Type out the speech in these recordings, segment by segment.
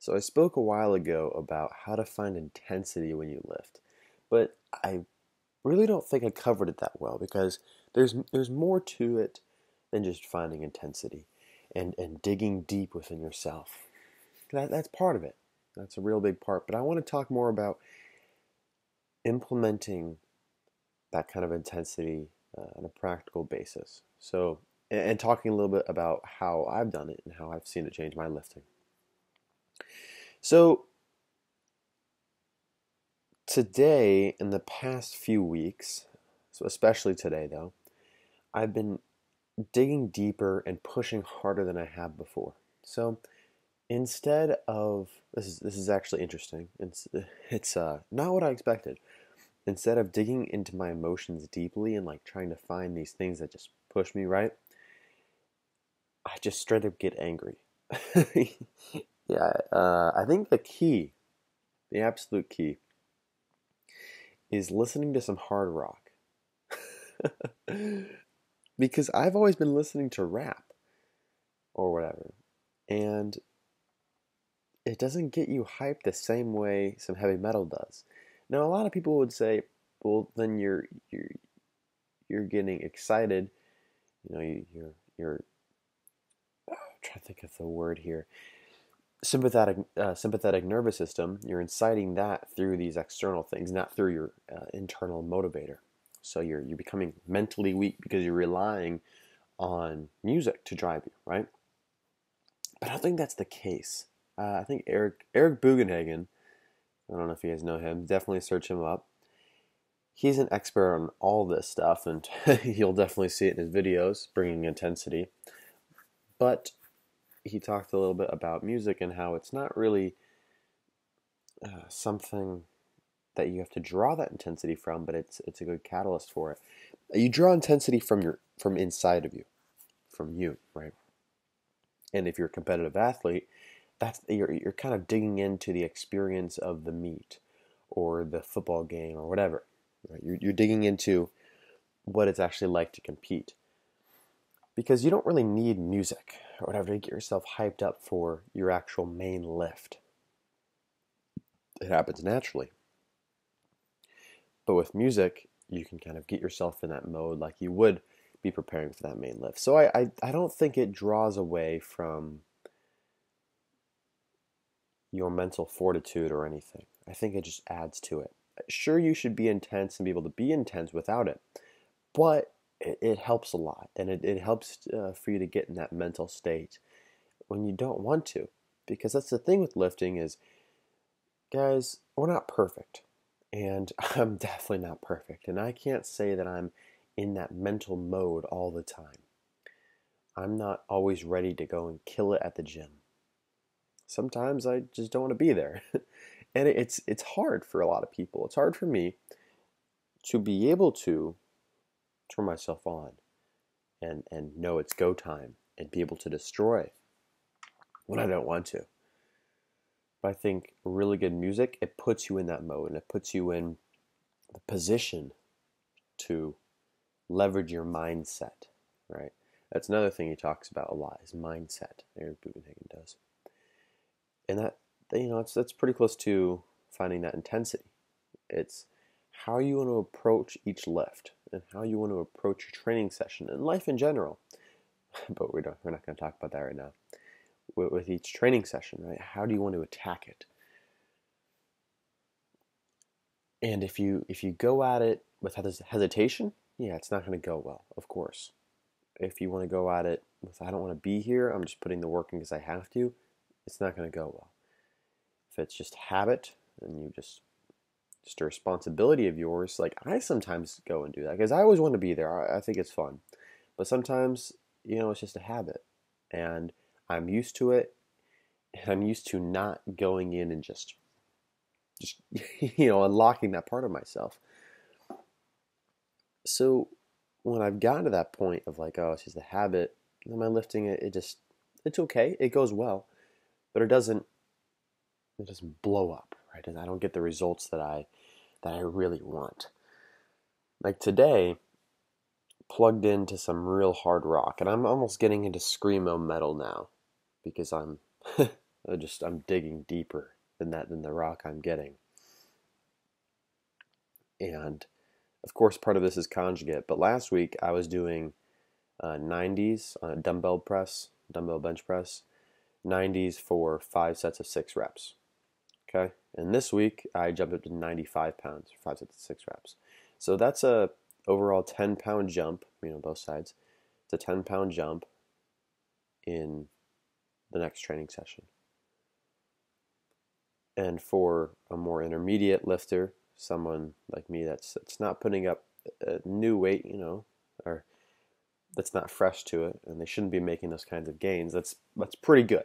So I spoke a while ago about how to find intensity when you lift, but I really don't think I covered it that well because there's more to it than just finding intensity and digging deep within yourself. That's part of it. That's a real big part. But I want to talk more about implementing that kind of intensity on a practical basis. So, and talking a little bit about how I've done it and how I've seen it change my lifting. So, today, in the past few weeks, so especially today though, I've been digging deeper and pushing harder than I have before. So instead of this is actually interesting. It's not what I expected. Instead of digging into my emotions deeply and like trying to find these things that just push me right, I just straight up get angry. Yeah, I think the absolute key, is listening to some hard rock. Because I've always been listening to rap or whatever, and it doesn't get you hyped the same way some heavy metal does. Now, a lot of people would say, "Well, then you're getting excited. You know, you're I'm trying to think of the word here. Sympathetic nervous system. You're inciting that through these external things, not through your internal motivator. So you're becoming mentally weak because you're relying on music to drive you, right? But I don't think that's the case. I think Eric Bugenhagen. I don't know if you guys know him. Definitely search him up. He's an expert on all this stuff, and you'll definitely see it in his videos, bringing intensity. But he talked a little bit about music and how it's not really something that you have to draw that intensity from, but it's a good catalyst for it. You draw intensity from inside of you, from you, right? And if you're a competitive athlete, that's you're kind of digging into the experience of the meet or the football game or whatever. Right? You're digging into what it's actually like to compete, because you don't really need music or whatever to get yourself hyped up for your actual main lift. It happens naturally. But with music, you can kind of get yourself in that mode like you would be preparing for that main lift. So I don't think it draws away from your mental fortitude or anything. I think it just adds to it. Sure, you should be intense and be able to be intense without it, but it helps a lot, and it helps for you to get in that mental state when you don't want to. Because that's the thing with lifting is, guys, we're not perfect. And I'm definitely not perfect. And I can't say that I'm in that mental mode all the time. I'm not always ready to go and kill it at the gym. Sometimes I just don't want to be there. And it's hard for a lot of people. It's hard for me to be able to turn myself on and know it's go time and be able to destroy when I don't want to. But I think really good music, it puts you in that mode, and it puts you in the position to leverage your mindset, right? That's another thing he talks about a lot, is mindset. Eric Bugenhagen does. And that's pretty close to finding that intensity. It's how you want to approach each lift and how you want to approach your training session and life in general. But we're not going to talk about that right now. With each training session, right? How do you want to attack it? And if you go at it with hesitation, yeah, it's not going to go well, of course. If you want to go at it with, I don't want to be here, I'm just putting the work in because I have to, it's not going to go well. If it's just habit and you just a responsibility of yours, like I sometimes go and do that because I always want to be there. I think it's fun. But sometimes, it's just a habit. And I'm used to it. And I'm used to not going in and just unlocking that part of myself. So when I've gotten to that point of like, oh, it's just a habit, then my lifting it's okay. It goes well, but it doesn't blow up, right? And I don't get the results that I really want. Like today, plugged into some real hard rock, and I'm almost getting into screamo metal now because I'm I'm digging deeper than the rock I'm getting. And of course, part of this is conjugate. But last week I was doing 90s on a dumbbell bench press, 90s for 5 sets of 6 reps. Okay, and this week I jumped up to 95 pounds for 5 sets of 6 reps. So that's a overall 10-pound jump, both sides. It's a 10-pound jump in the next training session. And for a more intermediate lifter, someone like me that's not putting up a new weight, or that's not fresh to it, and they shouldn't be making those kinds of gains, that's pretty good.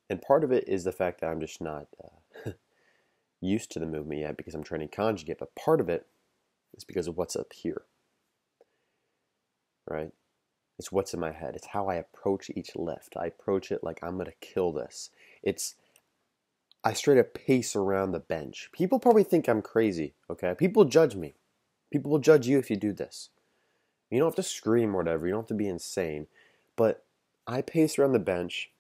And part of it is the fact that I'm just not used to the movement yet because I'm training conjugate, but part of it is because of what's up here, right? It's what's in my head. It's how I approach each lift. I approach it like I'm going to kill this. I straight up pace around the bench. People probably think I'm crazy, okay? People judge me. People will judge you if you do this. You don't have to scream or whatever. You don't have to be insane. But I pace around the bench.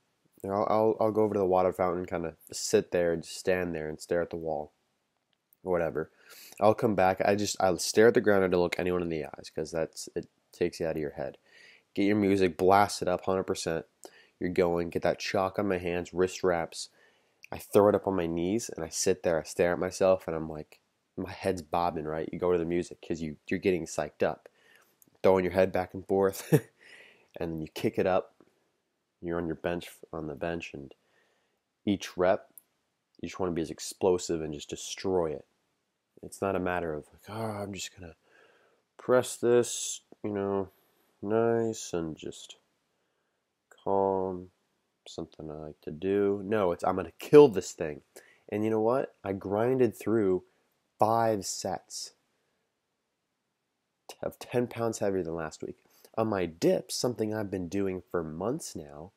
I'll go over to the water fountain, kind of sit there and just stand there and stare at the wall or whatever. I'll come back. I'll stare at the ground and to look anyone in the eyes because it takes you out of your head. Get your music, blast it up 100%. You're going. Get that chalk on my hands, wrist wraps. I throw it up on my knees and I sit there. I stare at myself and I'm like, my head's bobbing, right? You go to the music because you're getting psyched up. Throwing your head back and forth and then you kick it up. You're on the bench, and each rep, you just want to be as explosive and just destroy it. It's not a matter of like, I'm just gonna press this, nice and just calm, something I like to do. No, I'm gonna kill this thing. And you know what? I grinded through 5 sets of 10 pounds heavier than last week. On my dips, something I've been doing for months now,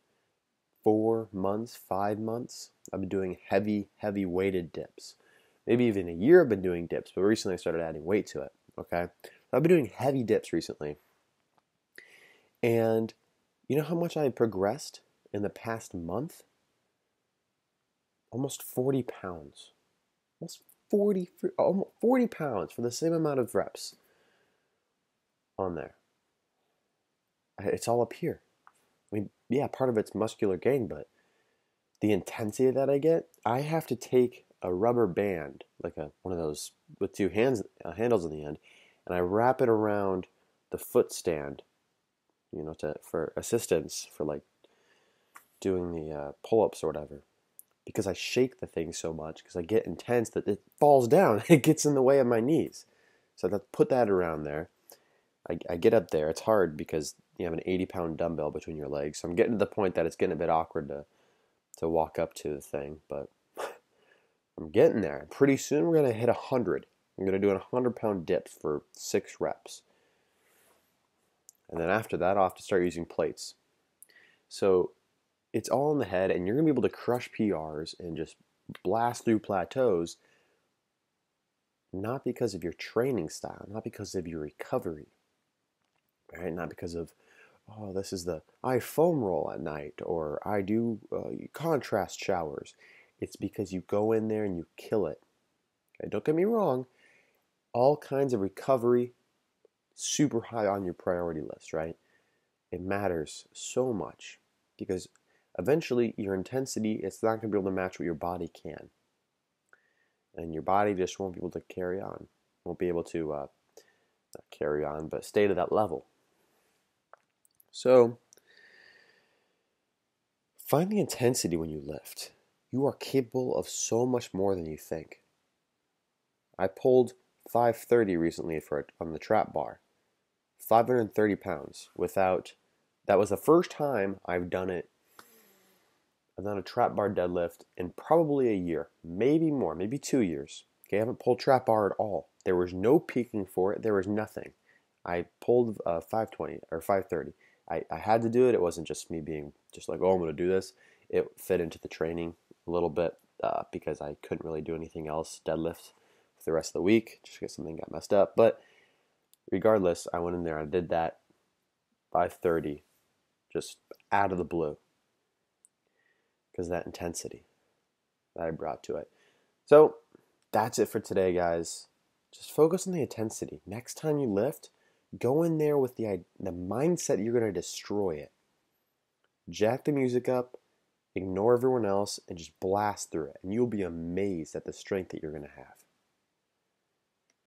4 months, 5 months, I've been doing heavy weighted dips. Maybe even a year I've been doing dips, but recently I started adding weight to it, okay? I've been doing heavy dips recently. And you know how much I progressed in the past month? Almost 40 pounds. Almost 40 pounds for the same amount of reps on there. It's all up here. I mean, yeah, part of it's muscular gain, but the intensity that I get, I have to take a rubber band, like one of those with 2 handles on the end, and I wrap it around the foot stand, for assistance for like doing the pull-ups or whatever. Because I shake the thing so much, because I get intense that it falls down. It gets in the way of my knees. So I put that around there. I get up there. It's hard because you have an 80-pound dumbbell between your legs. So I'm getting to the point that it's getting a bit awkward to walk up to the thing. But I'm getting there. Pretty soon we're going to hit 100. I'm going to do a 100-pound dips for 6 reps. And then after that, I'll have to start using plates. So it's all in the head, and you're going to be able to crush PRs and just blast through plateaus, not because of your training style, not because of your recovery, right? Not because of, this is I foam roll at night, or I do contrast showers. It's because you go in there and you kill it. Okay? Don't get me wrong, all kinds of recovery, super high on your priority list, right? It matters so much because eventually your intensity, it's not going to be able to match what your body can. And your body just won't be able to carry on. Won't be able to, not carry on, but stay to that level. So, find the intensity when you lift. You are capable of so much more than you think. I pulled 530 recently on the trap bar. 530 pounds that was the first time I've done it. I've done a trap bar deadlift in probably a year, maybe more, maybe 2 years. Okay, I haven't pulled trap bar at all. There was no peaking for it. There was nothing. I pulled 520 or 530. I had to do it. It wasn't just me being just like, I'm going to do this. It fit into the training a little bit because I couldn't really do anything else deadlift for the rest of the week just because something got messed up. But regardless, I went in there and I did that 530 just out of the blue. because of that intensity that I brought to it. So that's it for today, guys. Just focus on the intensity. Next time you lift, go in there with the mindset you're going to destroy it. Jack the music up, ignore everyone else, and just blast through it. And you'll be amazed at the strength that you're going to have.